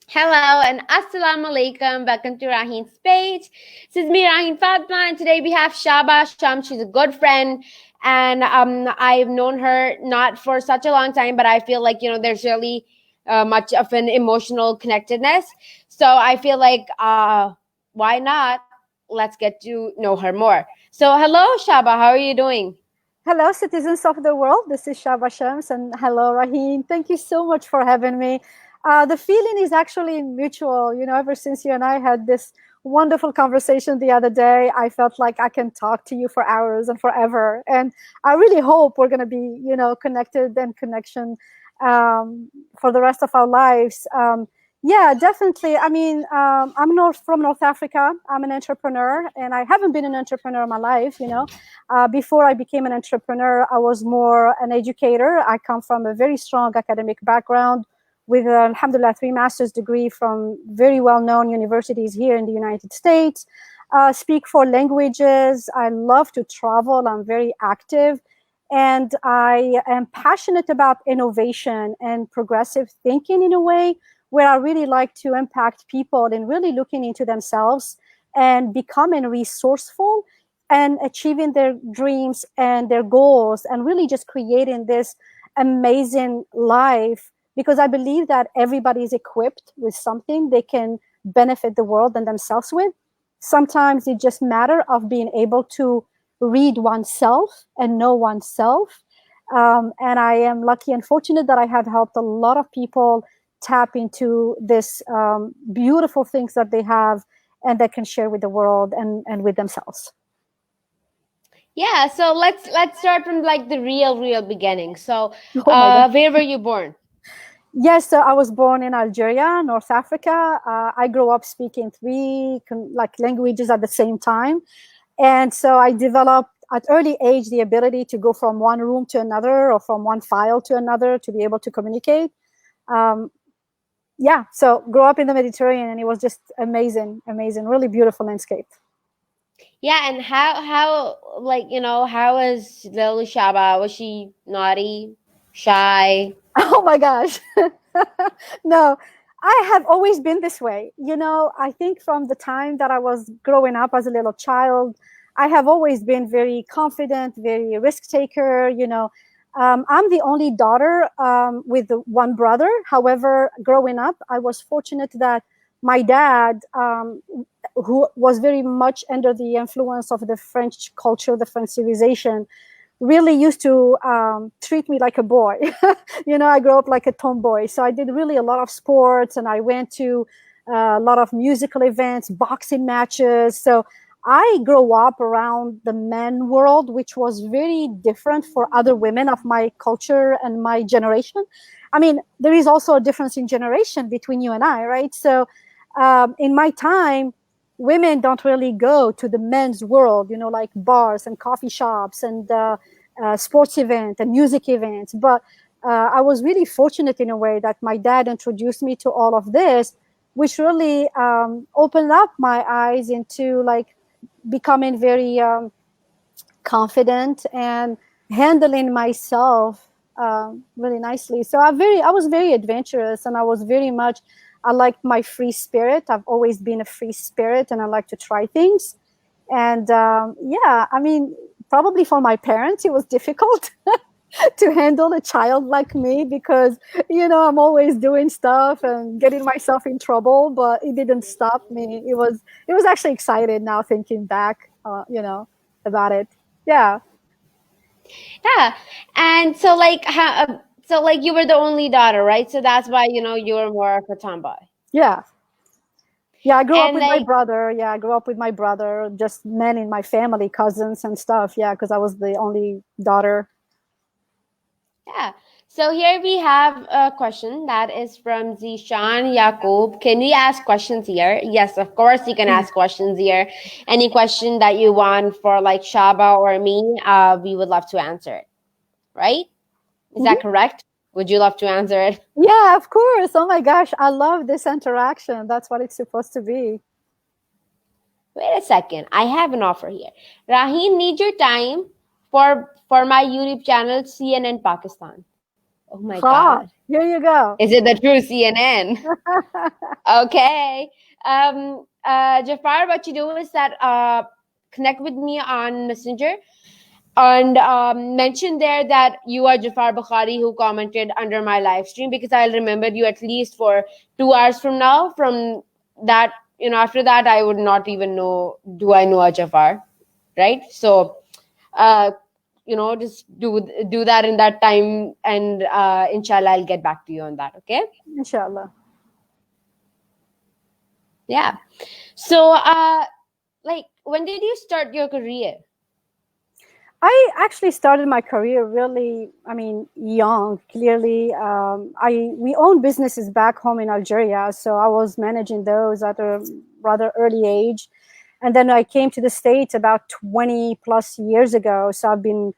Hello and assalamu alaikum. Welcome to Raheen's page. This is me, Raheen Fatma, and today we have Shaba Shams. She's a good friend, and I've known her not for such a long time, but I feel like there's really much of an emotional connectedness. So I feel like why not? Let's get to know her more. So hello, Shaba. How are you doing? Hello, citizens of the world. This is Shaba Shams, and hello, Rahim. Thank you so much for having me. The feeling is actually mutual. Ever since you and I had this wonderful conversation the other day, I felt like I can talk to you for hours and forever. And I really hope we're going to be, connected and connection um, for the rest of our lives. Yeah, definitely. I mean, I'm from North Africa. I'm an entrepreneur, and I haven't been an entrepreneur in my life. Before I became an entrepreneur, I was more an educator. I come from a very strong academic background with, alhamdulillah, 3 master's degree from very well-known universities here in the United States. Speak 4 languages. I love to travel. I'm very active. And I am passionate about innovation and progressive thinking in a way where I really like to impact people and really looking into themselves and becoming resourceful and achieving their dreams and their goals and really just creating this amazing life, because I believe that everybody is equipped with something they can benefit the world and themselves with. Sometimes it just matter of being able to read oneself and know oneself. And I am lucky and fortunate that I have helped a lot of people tap into this beautiful things that they have and that can share with the world and with themselves. Yeah, so let's start from like the real beginning. So, Oh my God. where were you born? Yes, so I was born in Algeria, North Africa. I grew up speaking three languages at the same time. And so I developed at early age the ability to go from one room to another or from one file to another to be able to communicate. Um, yeah, so grew up in the Mediterranean, and it was just amazing, amazing, really beautiful landscape. Yeah, and how like how was little Shaba? Was she naughty, shy? Oh my gosh. No, I have always been this way. I think from the time that I was growing up as a little child, I have always been very confident, very risk taker. I'm the only daughter with one brother. However, growing up, I was fortunate that my dad, who was very much under the influence of the French culture, the French civilization, really used to treat me like a boy. I grew up like a tomboy. So I did really a lot of sports, and I went to a lot of musical events, boxing matches. So I grew up around the men world, which was very different for other women of my culture and my generation. I mean, there is also a difference in generation between you and I, right? So in my time, women don't really go to the men's world, like bars and coffee shops and sports events and music events. But I was really fortunate in a way that my dad introduced me to all of this, which really opened up my eyes into like becoming very confident and handling myself really nicely. So I was very adventurous, and I was very much, I liked my free spirit. I've always been a free spirit, and I like to try things. And yeah, I mean, probably for my parents, it was difficult to handle a child like me because, I'm always doing stuff and getting myself in trouble, but it didn't stop me. It was actually excited now thinking back, about it. Yeah. Yeah, and so like how so like you were the only daughter, right? So that's why you were more of a tomboy. Yeah. Yeah, I grew up And with my like brother. Yeah, I grew up with my brother, just men in my family, cousins and stuff. Yeah, because I was the only daughter. yeah. So here we have a question that is from Zishan Yaqub. Can we ask questions here? Yes, of course you can ask questions here. Any question that you want for like Shaba or me, we would love to answer it. Right? Is that Mhm. correct? Would you love to answer it? Yeah, of course. Oh my gosh, I love this interaction. That's what it's supposed to be. Wait a second. I have an offer here. Raheen, need your time for my YouTube channel CNN Pakistan. Oh my Ha. God. Here you go. Is it the true CNN? Okay. Jafar, what you do is that connect with me on Messenger and mention there that you are Jafar Bukhari who commented under my live stream, because I'll remember you at least for 2 hours from now. From that, after that, I would not even know, do I know a Jafar, right? So, uh, just do that in that time, and inshallah, I'll get back to you on that. Okay? Inshallah. Yeah. So, like, when did you start your career? I actually started my career really, I mean, young. Clearly, I we own businesses back home in Algeria, so I was managing those at a rather early age, and then I came to the States about 20 plus years ago. So I've been,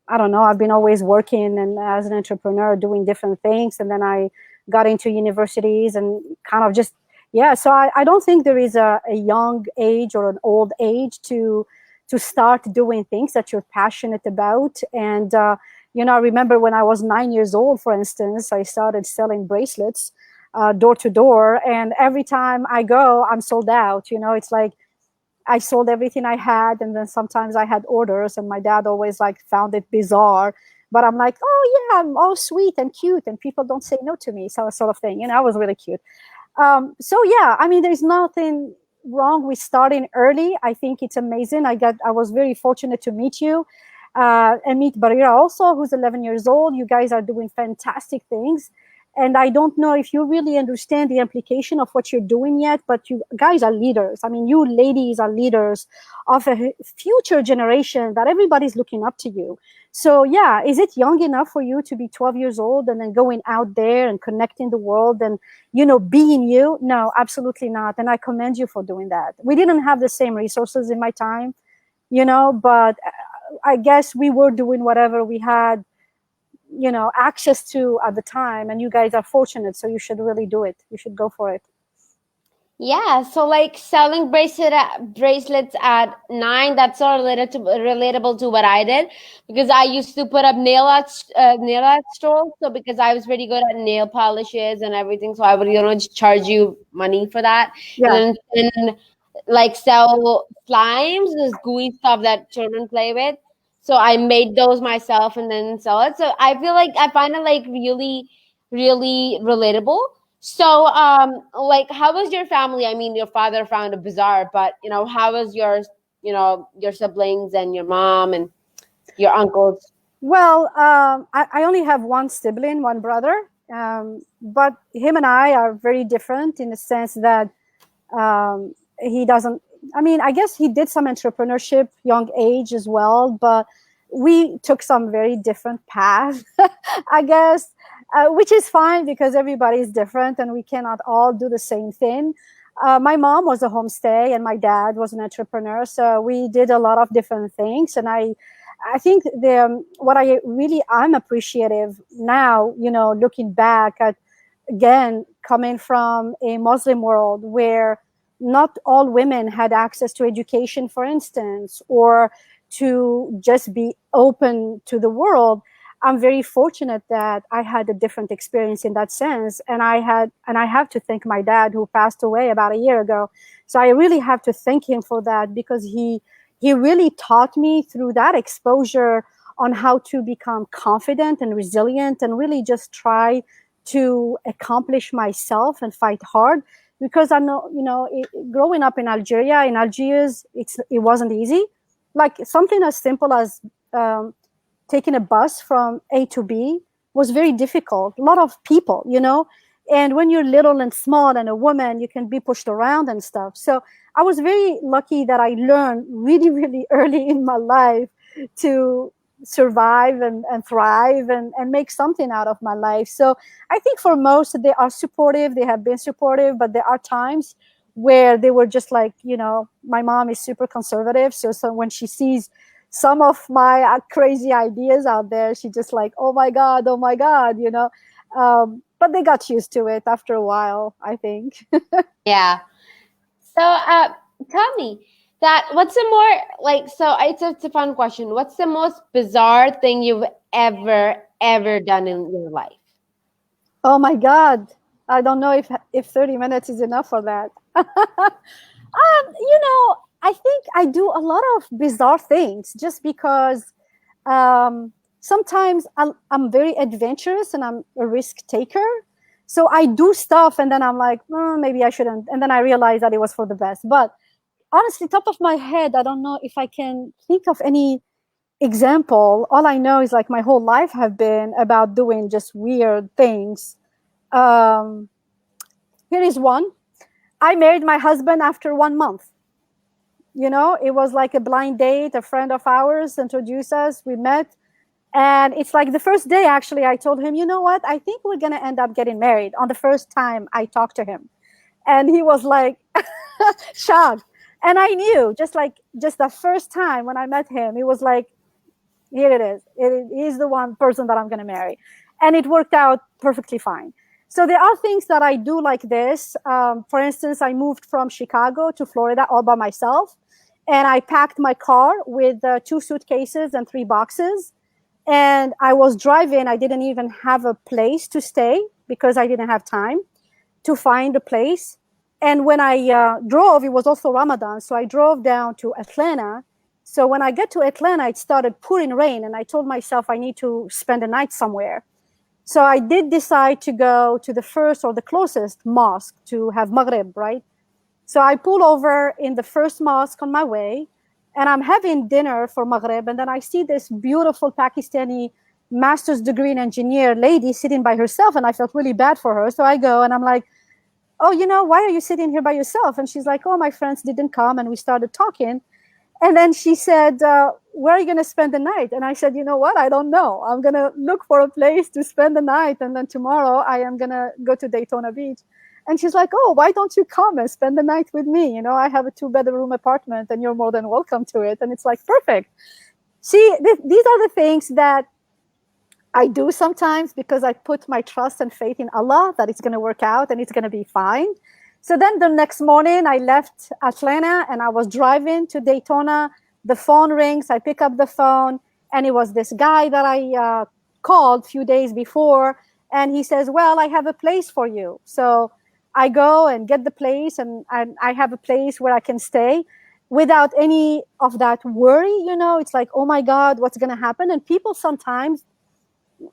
I don't know, I've been always working and as an entrepreneur doing different things, and then I got into universities and kind of just, yeah. So I don't think there is a young age or an old age to start doing things that you're passionate about. And I remember when I was 9 years old, for instance, I started selling bracelets door to door, and every time I go, I'm sold out. It's like I sold everything I had, and then sometimes I had orders, and my dad always like found it bizarre. But I'm like, oh yeah, I'm all sweet and cute, and people don't say no to me, so sort of thing. I was really cute. So yeah, I mean, there's nothing wrong with starting early. I think it's amazing. I was very fortunate to meet you, and meet Barira also, who's 11 years old. You guys are doing fantastic things. And I don't know if you really understand the implication of what you're doing yet, but you guys are leaders. I mean, you ladies are leaders of a future generation that everybody's looking up to you. So yeah, is it young enough for you to be 12 years old and then going out there and connecting the world and being you? No, absolutely not. And I commend you for doing that. We didn't have the same resources in my time, but I guess we were doing whatever we had, access to at the time. And you guys are fortunate, so you should really do it. You should go for it. Yeah, so like selling bracelets at 9, that's so relatable to what I did, because I used to put up nail art stores. So because I was pretty good at nail polishes and everything, so I would just charge you money for that, Yeah. and then like sell slimes, this gooey stuff that children play with. So I made those myself and then sell it. So I find it like really, really relatable. So, like, how was your family? I mean, your father found it bizarre, but how was your siblings and your mom and your uncles? Well, I only have one sibling, one brother, but him and I are very different in the sense that he doesn't. I mean, I guess he did some entrepreneurship young age as well, but we took some very different paths, I guess, which is fine because everybody is different and we cannot all do the same thing. My mom was a homestay and my dad was an entrepreneur, so we did a lot of different things. And I think what I really I'm appreciative now, looking back at, again, coming from a Muslim world where not all women had access to education, for instance, or to just be open to the world. I'm very fortunate that I had a different experience in that sense. And I have to thank my dad, who passed away about a year ago. So I really have to thank him for that, because he really taught me through that exposure on how to become confident and resilient and really just try to accomplish myself and fight hard. Because I know, growing up in Algeria, in Algiers, it wasn't easy. Like something as simple as taking a bus from A to B was very difficult. A lot of people, and when you're little and small and a woman, you can be pushed around and stuff. So I was very lucky that I learned really, really early in my life to survive and thrive and make something out of my life. So I think for most, they are supportive. They have been supportive, but there are times where they were just like, my mom is super conservative. So when she sees some of my crazy ideas out there, she just like, oh my God, but they got used to it after a while, I think. Yeah. So, tell me that what's the more like? So it's a fun question. What's the most bizarre thing you've ever done in your life? Oh my God. I don't know if 30 minutes is enough for that. I think I do a lot of bizarre things just because sometimes I'm very adventurous and I'm a risk taker. So I do stuff and then I'm like, maybe I shouldn't. And then I realize that it was for the best. But honestly, top of my head, I don't know if I can think of any example. All I know is like my whole life have been about doing just weird things. Um, Here is one. I married my husband after 1 month. It was like a blind date. A friend of ours introduced us. We met. And it's like the first day, actually, I told him, you know what? I think we're going to end up getting married on the first time I talked to him. And he was like, shocked. And I knew just the first time when I met him, he was like, here it is. He's the one person that I'm going to marry. And it worked out perfectly fine. So there are things that I do like this. For instance, I moved from Chicago to Florida all by myself. And I packed my car with 2 suitcases and 3 boxes. And I was driving. I didn't even have a place to stay because I didn't have time to find a place. And when I drove, it was also Ramadan. So I drove down to Atlanta. So when I get to Atlanta, it started pouring rain. And I told myself I need to spend the night somewhere. So I did decide to go to the first or the closest mosque to have Maghrib, right? So I pull over in the first mosque on my way, and I'm having dinner for Maghrib. And then I see this beautiful Pakistani master's degree in engineer lady sitting by herself, and I felt really bad for her. So I go and I'm like, oh, why are you sitting here by yourself? And she's like, oh, my friends didn't come. And we started talking. And then she said, where are you going to spend the night? And I said, you know what? I don't know. I'm going to look for a place to spend the night. And then tomorrow I am going to go to Daytona Beach. And she's like, oh, why don't you come and spend the night with me? I have a 2-bedroom apartment and you're more than welcome to it. And it's like, perfect. See, these are the things that I do sometimes because I put my trust and faith in Allah that it's going to work out and it's going to be fine. So then the next morning, I left Atlanta and I was driving to Daytona. The phone rings. I pick up the phone, and it was this guy that I called a few days before. And he says, well, I have a place for you. So I go and get the place, and I have a place where I can stay without any of that worry. It's like, oh my God, what's going to happen? And people sometimes,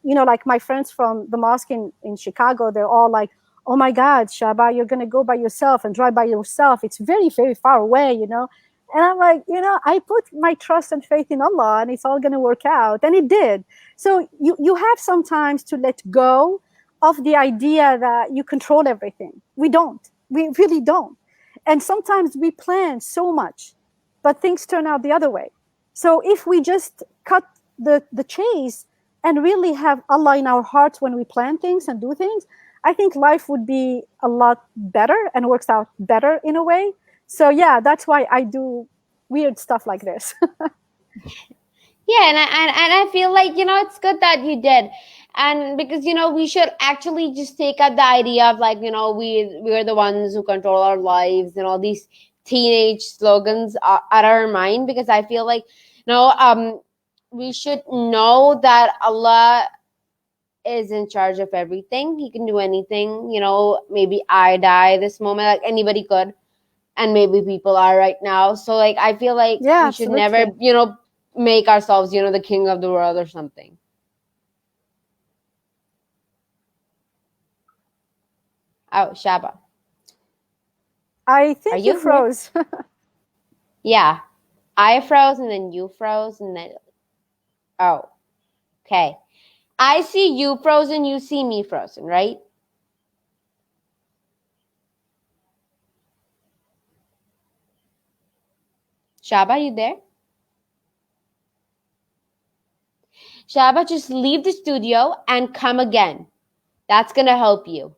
like my friends from the mosque in Chicago, they're all like, oh my God, Shaba, you're going to go by yourself and drive by yourself. It's very, very far away. And I'm like, I put my trust and faith in Allah and it's all going to work out. And it did. So you have sometimes to let go of the idea that you control everything. We don't. We really don't. And sometimes we plan so much, but things turn out the other way. So if we just cut the chase and really have Allah in our hearts when we plan things and do things, I think life would be a lot better and works out better in a way. So yeah, that's why I do weird stuff like this. Yeah, and I feel like it's good that you did, and because we should actually just take out the idea of like we're the ones who control our lives and all these teenage slogans out of our mind, because I feel like we should know that Allah is in charge of everything. He can do anything. Maybe I die this moment, like anybody could, and maybe people are right now. So like I feel like Yeah, we should never absolutely. make ourselves the king of the world or something. Oh, Shaba, I are think you you here? froze. Yeah, I froze and then you froze and then oh, okay. I see you frozen, you see me frozen, right? Shaba, you there? Shaba, just leave the studio and come again. That's gonna help you.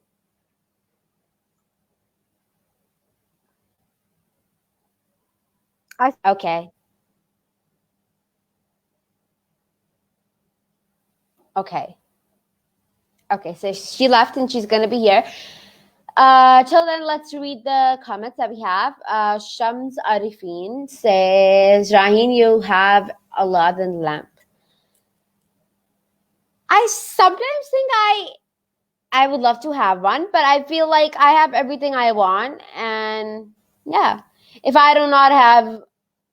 I Okay. Okay. Okay, so she left and she's gonna be here. Till then, let's read the comments that we have. Shams Arifin says, Raheen, you have a lot in lamp. I sometimes think I would love to have one, but I feel like I have everything I want. And yeah, if I do not have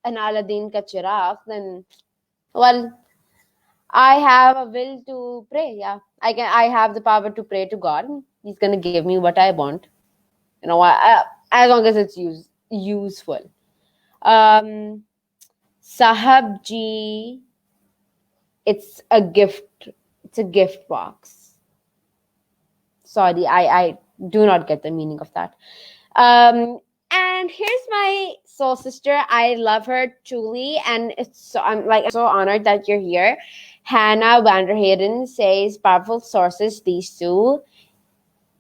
an Aladdin ka chirag, then, well, I have a will to pray. Yeah, I have the power to pray to God. He's gonna give me what I want. As long as it's useful. Um, Sahab ji, it's a gift. It's a gift box. Sorry, I do not get the meaning of that. And here's my soul sister. I love her truly, and I'm so honored that you're here. Hannah Vanderhayden says powerful sources, these two,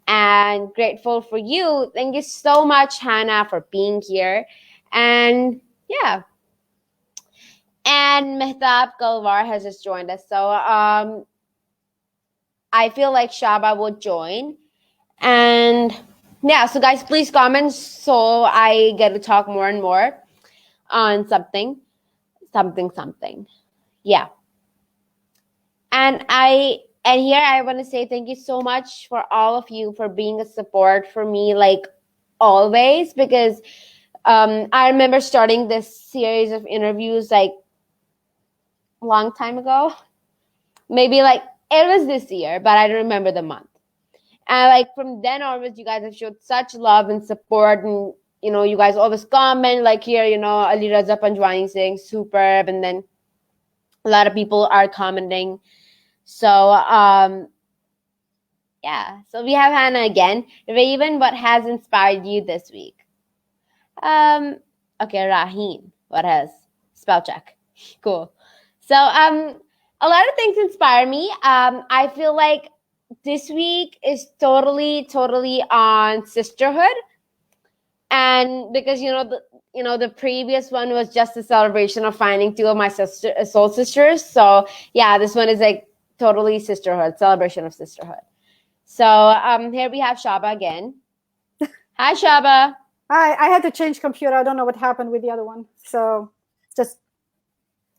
and grateful for you. Thank you so much, Hannah, for being here. And yeah, and Mehtab Kalwar has just joined us. So I feel like Shaba would join. And yeah, so guys, please comment so I get to talk more and more on something. Yeah. And here I want to say thank you so much for all of you for being a support for me, like always, because I remember starting this series of interviews like a long time ago. Maybe like it was this year, but I don't remember the month. And like from then onwards, you guys have showed such love and support, and you guys always comment like here, Ali Raza Panjwani saying superb, and then a lot of people are commenting. So yeah, so we have Hannah again. Raven, what has inspired you this week? Um, okay, Raheen, what has? Spell check. Cool. So a lot of things inspire me. I feel like this week is totally on sisterhood, and because the previous one was just a celebration of finding two of my soul sisters. So yeah, this one is like totally sisterhood, celebration of sisterhood. So here we have Shaba again. Hi, Shaba. I had to change computer. I don't know what happened with the other one. So just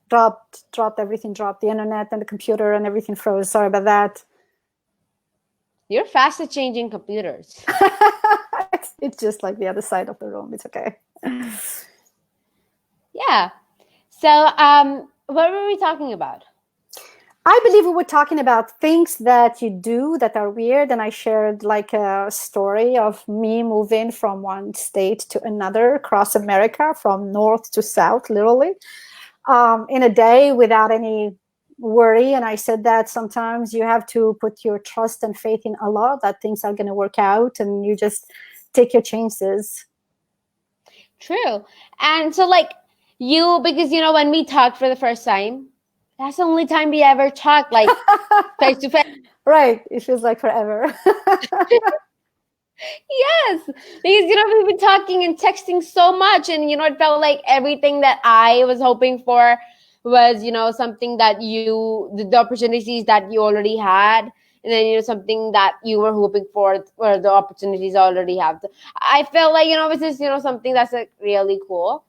dropped everything, dropped the internet and the computer and everything froze. Sorry about that. You're fast at changing computers. It's just like the other side of the room. It's okay. Yeah. So what were we talking about? I believe we were talking about things that you do that are weird, and I shared like a story of me moving from one state to another across America, from north to south, literally, in a day without any worry. And I said that sometimes you have to put your trust and faith in Allah that things are going to work out, and you just take your chances. True. And so like because when we talked for the first time, that's the only time we ever talked like face to face. Right. It feels like forever. Yes, because we've been talking and texting so much, and it felt like everything that I was hoping for was something that the opportunities that you already had, and then something that you were hoping for where the opportunities already have. I felt like it was just something that's like really cool.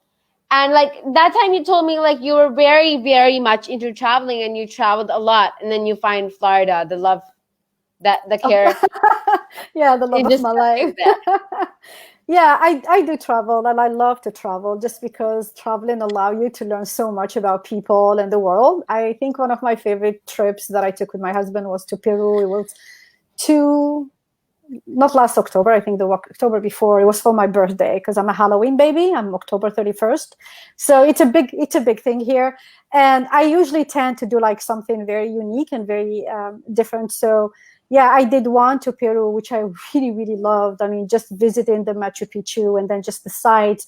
And like that time you told me like you were very, very much into traveling and you traveled a lot, and then you find Florida, the love, the care. Yeah, the love of my life. Yeah, I do travel, and I love to travel just because traveling allows you to learn so much about people and the world. I think one of my favorite trips that I took with my husband was to Peru. It was not last October, I think the October before. It was for my birthday because I'm a Halloween baby. I'm October 31st. So it's a big thing here. And I usually tend to do like something very unique and very different. So yeah, I did one to Peru, which I really loved. I mean, just visiting the Machu Picchu and then just the sites.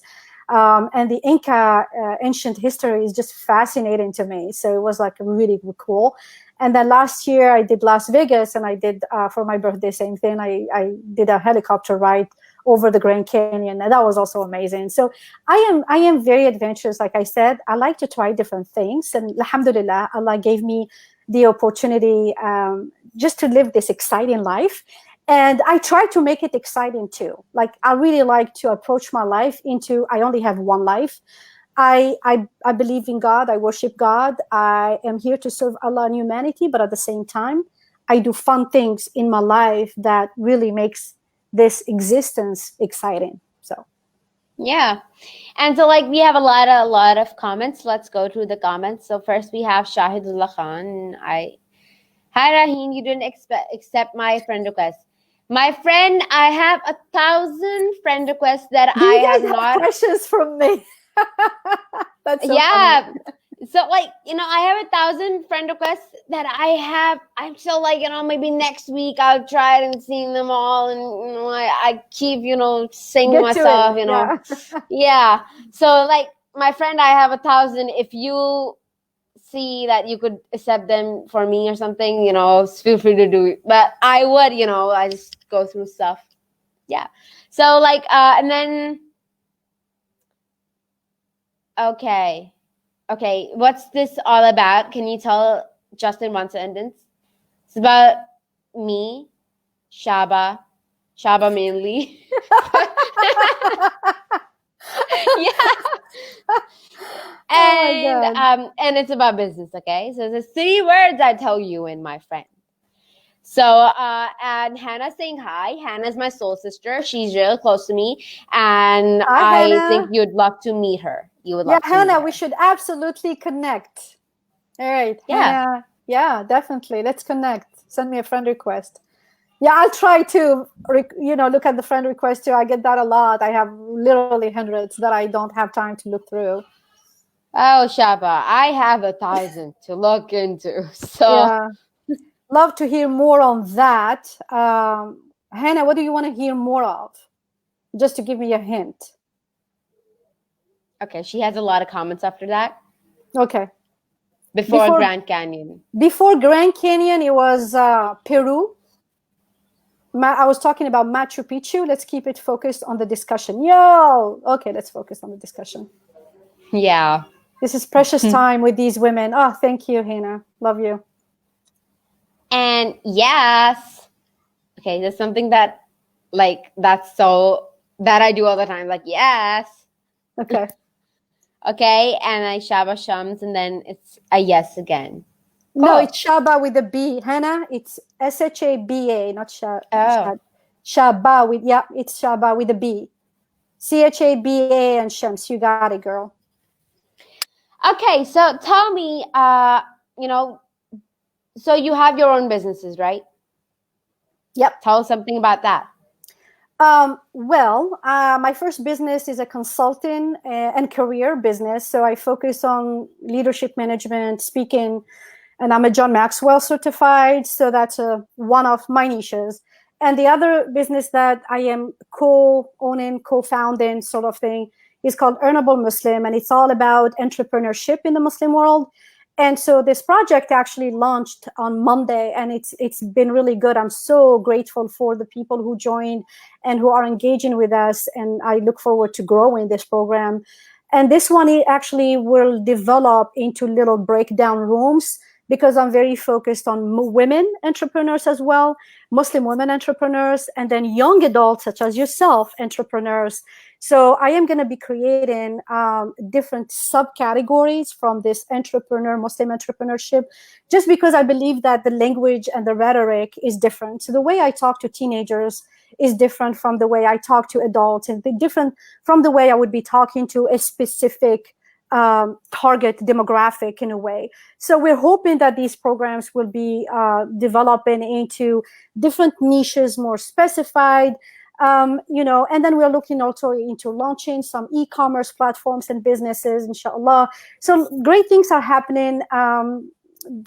And the Inca ancient history is just fascinating to me. So it was like really cool. And then last year I did Las Vegas, and I did for my birthday, same thing. I did a helicopter ride over the Grand Canyon, and that was also amazing. So I am very adventurous. Like I said, I like to try different things, and alhamdulillah, Allah gave me the opportunity just to live this exciting life. And I try to make it exciting too. Like I really like to approach my life into, I only have one life. I believe in God. I worship God. I am here to serve Allah and humanity, but at the same time, I do fun things in my life that really makes this existence exciting. So Yeah. And so like we have a lot of comments. Let's go through the comments. So first we have Shahidullah Khan. Hi Raheen, you didn't accept my friend request. My friend, I have 1,000 friend requests that do I you have guys have not. questions from me? That's so funny. Yeah. So like, I have 1,000 friend requests that I'm still like, maybe next week I'll try it and see them all. And, I keep, saying to Get to it. myself, Yeah. yeah. So like my friend, I have 1,000. If you see that you could accept them for me or something, feel free to do it. But I would, I just go through stuff. Yeah. So like, and then, okay. Okay, what's this all about? Can you tell just in one sentence? It's about me, Shaba, Shaba mainly. Yeah. Oh my God. And it's about business, okay? So there's 3 words I tell you and my friend. So and Hannah's saying hi. Hannah's my soul sister. She's really close to me, and Hi, I think Hannah. you'd love to meet her. You would Yeah, love to meet Hannah, we her. should absolutely connect. All right, Yeah. Hannah. Yeah, definitely. Let's connect. Send me a friend request. Yeah, I'll try to, look at the friend request too. I get that a lot. I have literally hundreds that I don't have time to look through. Oh, Shaba, I have 1,000 to look into. So, Yeah, love to hear more on that. Hannah, what do you want to hear more of? Just to give me a hint. okay, she has a lot of comments after that. Okay. Before Before Grand Canyon. before Grand Canyon, it was Peru. I was talking about Machu Picchu. Let's keep it focused on the discussion. Yo, okay, let's focus on the discussion. Yeah. This is precious time with these women. Oh, thank you, Hannah. Love you. And yes. Okay, there's something that, like, that I do all the time. Like, yes. Okay. Okay, and I Shaba Shams, and then it's a yes again. No, Cool. it's Shaba with a B. Hannah, it's Shaba, not Oh. Shaba with, yeah, it's Shaba with a B. Chaba and Shams. You got it, girl. Okay, so tell me, you know, so you have your own businesses, right? Yep. Tell us something about that. My first business is a consulting and career business. So I focus on leadership management, speaking, and I'm a John Maxwell certified. So that's one of my niches. And the other business that I am co-owning, co-founding sort of thing is called Earnable Muslim. And it's all about entrepreneurship in the Muslim world. And so this project actually launched on Monday, and it's been really good. I'm so grateful for the people who joined and who are engaging with us, and I look forward to growing this program. And this one actually will develop into little breakdown rooms because I'm very focused on women entrepreneurs as well, Muslim women entrepreneurs, and then young adults such as yourself, entrepreneurs. So I am going to be creating different subcategories from this Muslim entrepreneurship, just because I believe that the language and the rhetoric is different. So the way I talk to teenagers is different from the way I talk to adults, and different from the way I would be talking to a specific target demographic in a way. So we're hoping that these programs will be developing into different niches, more specified, and then we're looking also into launching some e-commerce platforms and businesses, inshallah. So great things are happening,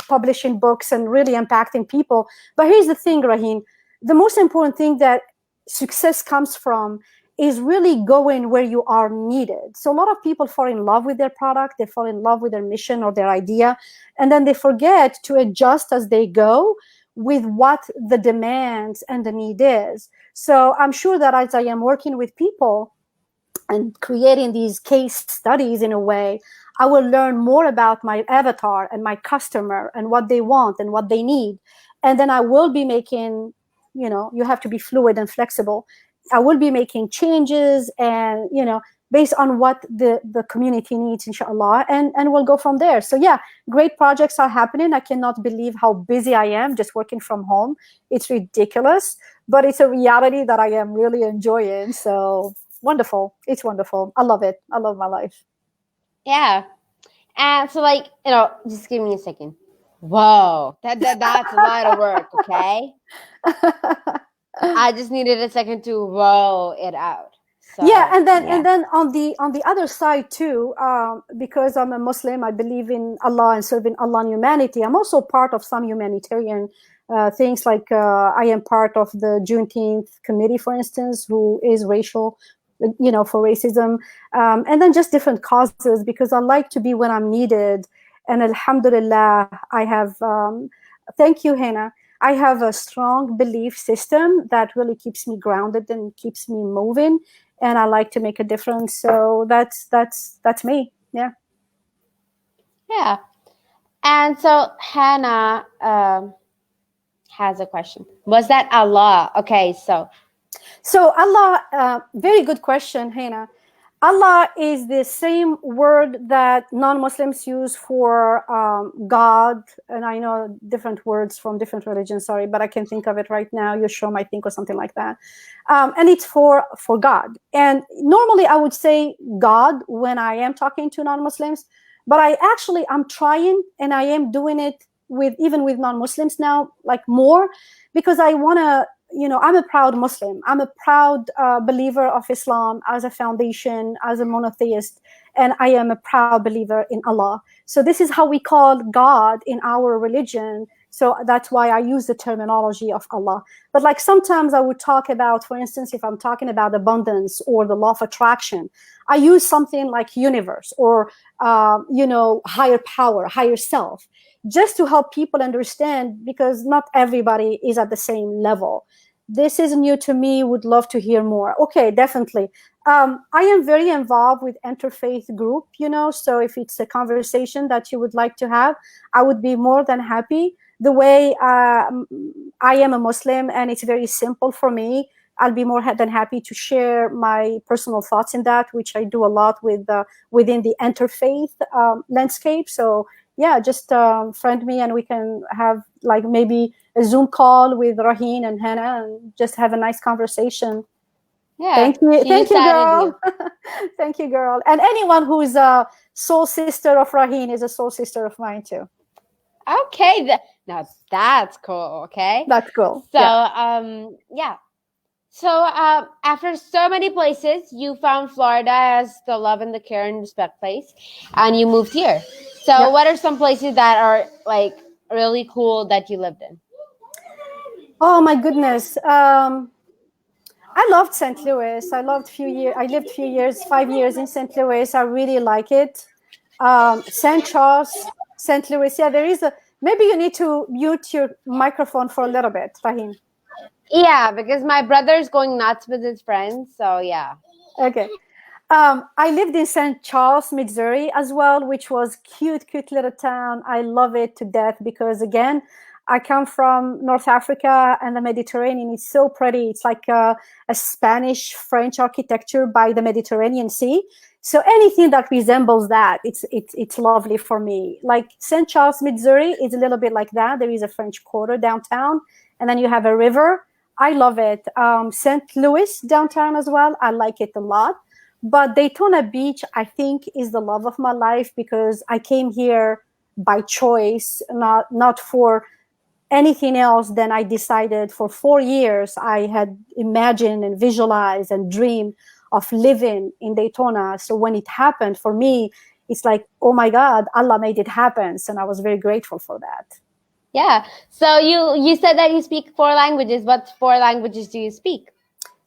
publishing books and really impacting people. But here's the thing, Raheen, the most important thing that success comes from is really going where you are needed. So a lot of people fall in love with their product, they fall in love with their mission or their idea, and then they forget to adjust as they go with what the demands and the need is. So I'm sure that as I am working with people and creating these case studies in a way, I will learn more about my avatar and my customer and what they want and what they need. And then I will be making, you have to be fluid and flexible. I will be making changes and, based on what the community needs, inshallah, and we'll go from there. So yeah, great projects are happening. I cannot believe how busy I am just working from home. It's ridiculous, but it's a reality that I am really enjoying. So wonderful. It's wonderful. I love it. I love my life. Yeah. And so, like, just give me a second. Whoa, that's a lot of work. Okay, I just needed a second to roll it out. Yeah, So and yeah, then on the other side too, because I'm a Muslim, I believe in Allah and serving Allah and humanity. I'm also part of some humanitarian things, like I am part of the Juneteenth committee, for instance, who is racial, for racism, and then just different causes, because I like to be when I'm needed. And Alhamdulillah, I have. Thank you, Hannah. I have a strong belief system that really keeps me grounded and keeps me moving, and I like to make a difference. So that's me. Yeah. yeah. And so Hannah has a question. Was that Allah? Okay, so So Allah, very good question, Hannah. Allah is the same word that non-Muslims use for God, and I know different words from different religions. Sorry, but I can think of it right now. Yeshua might think or something like that, and it's for God. And normally I would say God when I am talking to non-Muslims, but I'm trying, and I am doing it with even with non-Muslims now, like more, because I want to, I'm a proud Muslim. I'm a proud believer of Islam as a foundation, as a monotheist, and I am a proud believer in Allah. So this is how we call God in our religion. So that's why I use the terminology of Allah. But like sometimes I would talk about, for instance, if I'm talking about abundance or the law of attraction, I use something like universe or higher power, higher self, just to help people understand, because not everybody is at the same level. This is new to me, would love to hear more. Okay, definitely. I am very involved with interfaith group, so if it's a conversation that you would like to have, I would be more than happy. The way I am a Muslim, and it's very simple for me, I'll be more than happy to share my personal thoughts in that, which I do a lot with within the interfaith landscape. So yeah, just friend me, and we can have like maybe a Zoom call with Raheen and Hannah, and just have a nice conversation. yeah, she Thank you, just added you. girl. Thank you, girl. And anyone who is a soul sister of Raheen is a soul sister of mine too. Okay, now that's cool. Okay, That's cool. so Yeah. yeah. So after so many places, you found Florida as the love and the care and respect place, and you moved here. So Yep. what are some places that are like really cool that you lived in? Oh my goodness. I loved St. Louis. I lived few years, 5 years in St. Louis. I really like it. St. Charles, St. Louis. Yeah, there is a. Maybe you need to mute your microphone for a little bit, Rahim. Yeah, because my brother's going nuts with his friends. So yeah. Okay. I lived in St. Charles, Missouri as well, which was cute little town. I love it to death because, again, I come from North Africa, and the Mediterranean is so pretty. It's like a Spanish French architecture by the Mediterranean Sea. So anything that resembles that, it's lovely for me. Like St. Charles, Missouri is a little bit like that. There is a French Quarter downtown, and then you have a river. I love it. St. Louis downtown as well. I like it a lot. But Daytona Beach, I think, is the love of my life, because I came here by choice, not for anything else. Then I decided for 4 years I had imagined and visualized and dreamed of living in Daytona. So when it happened for me, it's like, oh my God, Allah made it happen. And I was very grateful for that. Yeah. So you said that you speak 4 languages. What 4 languages do you speak?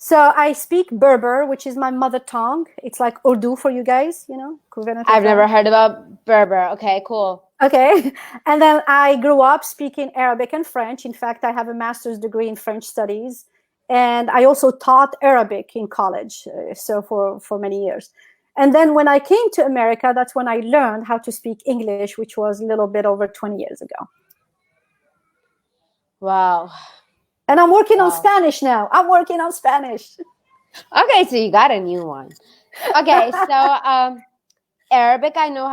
So I speak Berber, which is my mother tongue. It's like Urdu for you guys, equivalent of I've that. never heard about Berber. Okay, cool. Okay. And then I grew up speaking Arabic and French. In fact, I have a master's degree in French studies. And I also taught Arabic in college, so for many years. And then when I came to America, that's when I learned how to speak English, which was a little bit over 20 years ago. Wow. And I'm working on Wow. Spanish now. I'm working on Spanish. Okay, so you got a new one. Okay, so Arabic I know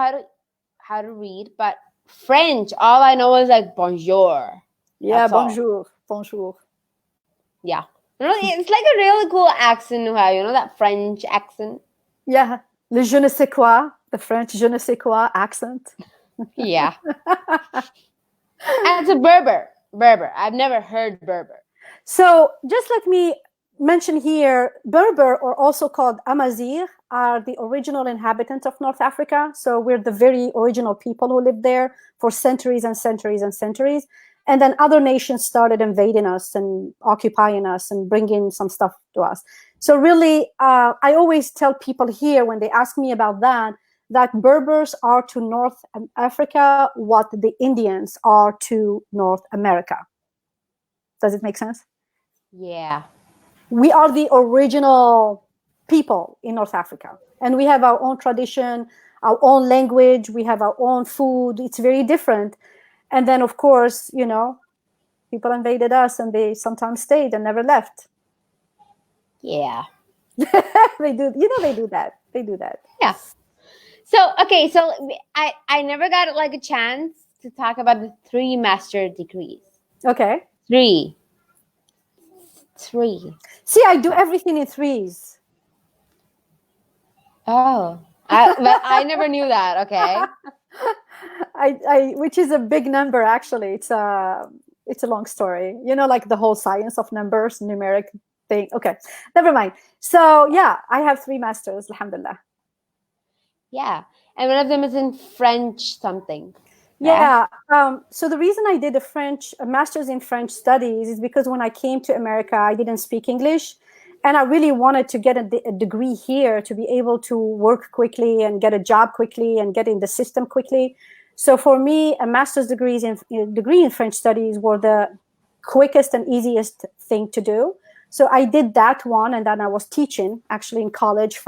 how to read, but French, all I know is like bonjour. Yeah, That's all. bonjour, bonjour. Yeah. It's like a really cool accent to have, that French accent. Yeah, le je ne sais quoi, the French je ne sais quoi accent. Yeah. And it's a Berber. Berber. I've never heard Berber. So just let me mention here, Berber, or also called Amazigh, are the original inhabitants of North Africa. So we're the very original people who lived there for centuries and centuries and centuries. And then other nations started invading us and occupying us and bringing some stuff to us. So really, I always tell people here when they ask me about that Berbers are to North Africa what the Indians are to North America. Does it make sense? Yeah. We are the original people in North Africa, and we have our own tradition, our own language, we have our own food. It's very different. And then, of course, people invaded us and they sometimes stayed and never left. Yeah. They do, they do that. They do that. Yeah. So, okay, so I never got like a chance to talk about the three master degrees. Okay. Three. Three. See, I do everything in threes. Oh. But I never knew that, okay? Which is a big number, actually. It's a long story. Like the whole science of numbers, numeric thing. Okay, never mind. So yeah, I have three masters, alhamdulillah. Yeah. And one of them is in French something. Yeah. So the reason I did a master's in French studies is because when I came to America, I didn't speak English. And I really wanted to get a degree here to be able to work quickly and get a job quickly and get in the system quickly. So for me, a master's degree in French studies were the quickest and easiest thing to do. So I did that one, and then I was teaching actually in college,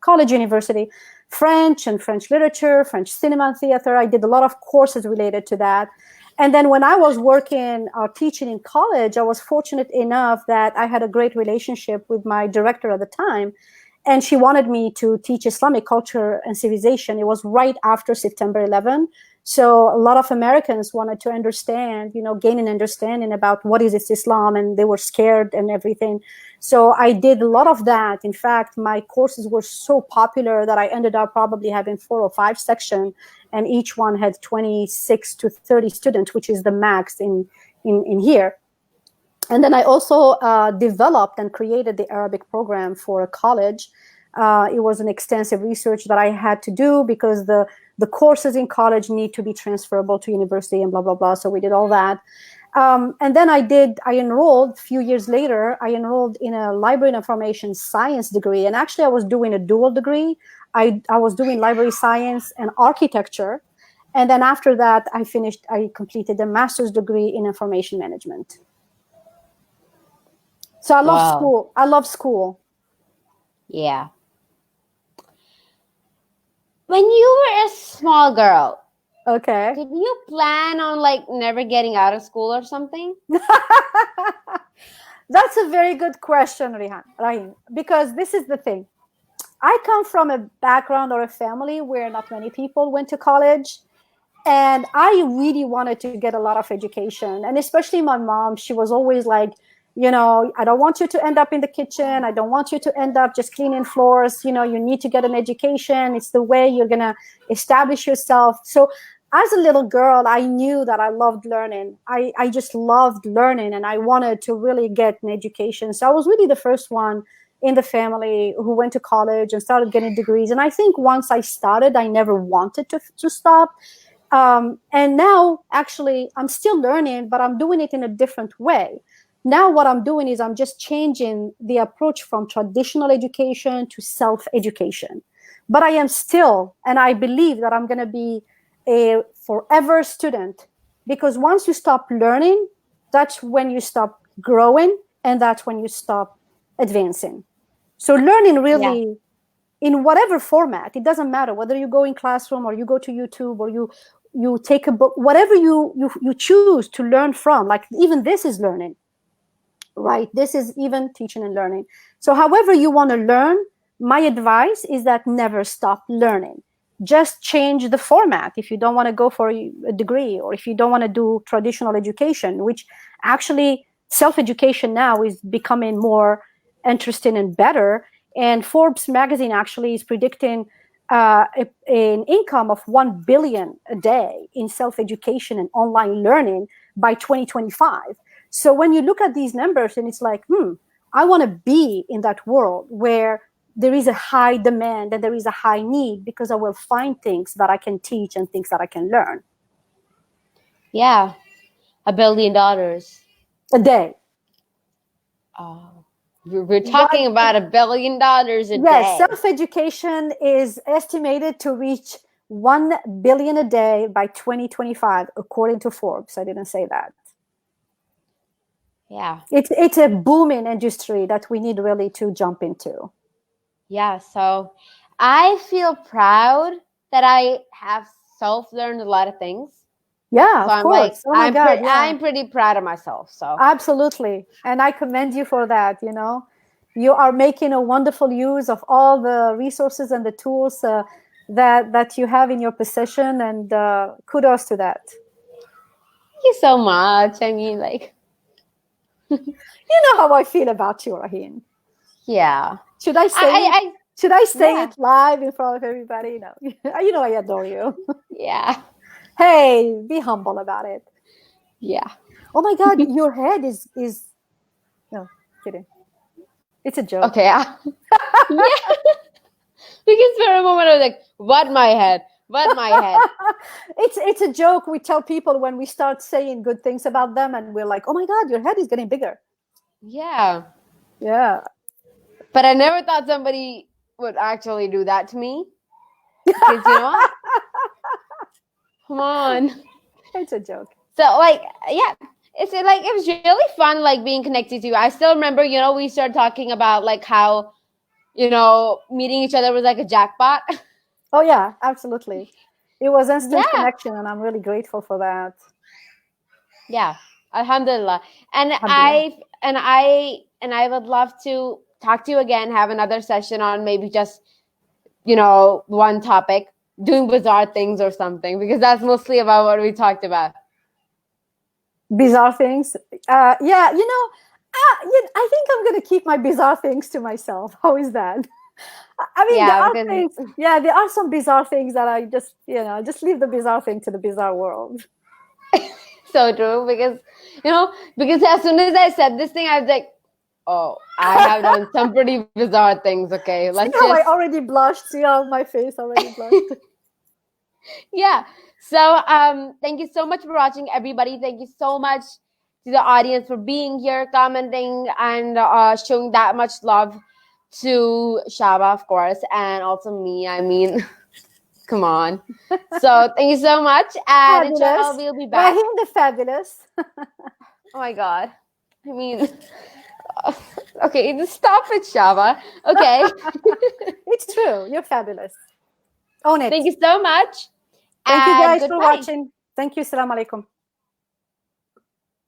university, French and French literature, French cinema and theater. I did a lot of courses related to that. And then when I was working or teaching in college, I was fortunate enough that I had a great relationship with my director at the time. And she wanted me to teach Islamic culture and civilization. It was right after September 11. So a lot of Americans wanted to understand, gain an understanding about what is Islam, and they were scared and everything. So I did a lot of that. In fact, my courses were so popular that I ended up probably having 4 or 5 sections, and each one had 26 to 30 students, which is the max in here. And then I also developed and created the Arabic program for a college. It was an extensive research that I had to do because the courses in college need to be transferable to university and blah, blah, blah. So we did all that. And then I enrolled a few years later, I enrolled in a library and information science degree. And actually I was doing a dual degree. I was doing library science and architecture. And then after that, I completed a master's degree in information management. So I love school. I love school. Yeah. When you were a small girl, okay, did you plan on like never getting out of school or something? That's a very good question, Rahim, because this is the thing. I come from a background or a family where not many people went to college. And I really wanted to get a lot of education. And especially my mom, she was always like, I don't want you to end up in the kitchen. I don't want you to end up just cleaning floors. You need to get an education. It's the way you're going to establish yourself. So as a little girl, I knew that I loved learning. I just loved learning, and I wanted to really get an education. So I was really the first one in the family who went to college and started getting degrees. And I think once I started, I never wanted to stop. And now, actually, I'm still learning, but I'm doing it in a different way. Now what I'm doing is I'm just changing the approach from traditional education to self-education. But I am still, and I believe that I'm going to be a forever student, because once you stop learning, that's when you stop growing, and that's when you stop advancing. So learning really, in whatever format, it doesn't matter whether you go in classroom or you go to YouTube or you take a book, whatever you choose to learn from, like even this is learning. Right, this is even teaching and learning. So however you want to learn, my advice is that never stop learning. Just change the format. If you don't want to go for a degree, or if you don't want to do traditional education, which actually self-education now is becoming more interesting and better. And Forbes magazine actually is predicting an income of 1 billion a day in self-education and online learning by 2025. So when you look at these numbers, and it's like, I want to be in that world where there is a high demand and there is a high need, because I will find things that I can teach and things that I can learn. Yeah. $1 billion. A day. Oh, we're talking about $1 billion a Yes, day. self-education is estimated to reach 1 billion a day by 2025, according to Forbes. I didn't say that. Yeah. It's a booming industry that we need really to jump into. Yeah. So I feel proud that I have self-learned a lot of things. Yeah, So of I'm like, course. Oh my God, yeah. I'm pretty proud of myself. So Absolutely. And I commend you for that. You are making a wonderful use of all the resources and the tools that you have in your possession, and kudos to that. thank you so much. I mean, like, You know how I feel about you, Raheen. yeah. Should I say it? Should I say Yeah. it live in front of everybody? No. You know I adore you. Yeah. Hey, be humble about it. Yeah. Oh my God, your head is no, kidding. It's a joke. Okay. Yeah. Because for a moment I was like, what my head? What my head? It's a joke we tell people when we start saying good things about them, and we're like, oh my God, your head is getting bigger. Yeah. Yeah. But I never thought somebody would actually do that to me. Because you know what? Come on. It's a joke. So like, yeah. It's like, it was really fun, like, being connected to you. I still remember, we started talking about like how, meeting each other was like a jackpot. Oh yeah, absolutely. It was instant Yeah. connection, and I'm really grateful for that. Yeah. Alhamdulillah. And Alhamdulillah. I would love to talk to you again, have another session on maybe just, one topic, doing bizarre things or something, because that's mostly about what we talked about. Bizarre things. Yeah, I think I'm going to keep my bizarre things to myself. How is that? I mean, there Yeah, are because things. Yeah, there are some bizarre things that I just leave the bizarre thing to the bizarre world. so true. Because as soon as I said this thing, I was like, oh, I have done some pretty bizarre things. Okay, See how I already blushed? See how my face already blushed? Yeah. So thank you so much for watching, everybody. Thank you so much to the audience for being here, commenting, and showing that much love to Shaba, of course, and also me. I mean, come on. So thank you so much, and inshallah we'll be back. Rahim the fabulous. Oh my God. I mean, okay, just stop it, Shaba. Okay. It's true. You're fabulous. Own it. Thank you so much. Thank you guys for goodbye. watching. Thank you. Assalamu alaikum.